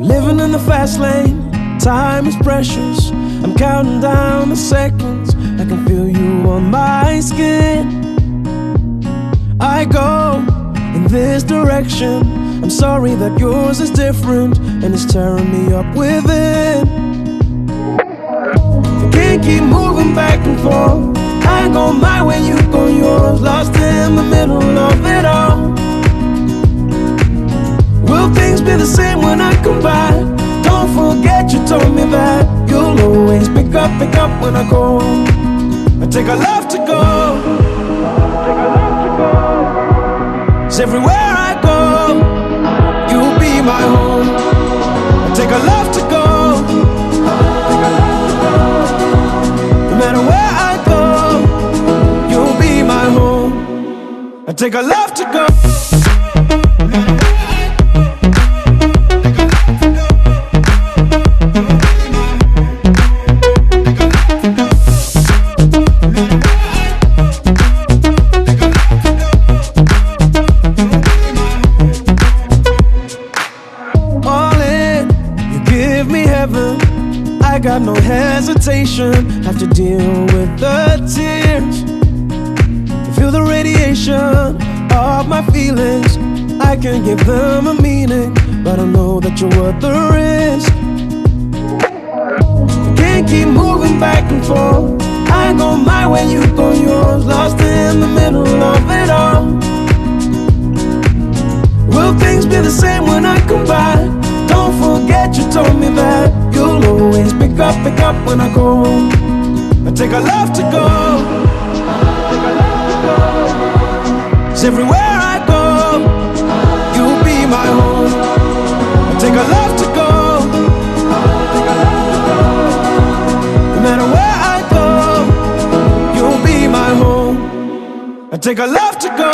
Living in the fast lane, time is precious. I'm counting down the seconds, I can feel you on my skin. I go in this direction, I'm sorry that yours is different, and it's tearing me up within. I can't keep moving back and forth, I go my way, you go yours, lost in the middle of it all. Will things be the same when I come back? Don't forget you told me that you'll always pick up when I go. I take a love to go, it's everywhere I go, you'll be my home. I take a love to go, no matter where I go, you'll be my home. I take a love to go. I got no hesitation, have to deal with the tears. Feel the radiation of my feelings, I can give them a meaning, but I know that you're worth the risk. Can't keep moving back and forth, I go my way, you go yours, lost in the middle of it all. Will things be the same when I come back? Don't forget you told me that you'll always pick up when I go. I take a love to go, it's everywhere I go, you'll be my home. I take a love to go, no matter where I go, you'll be my home. I take a love to go.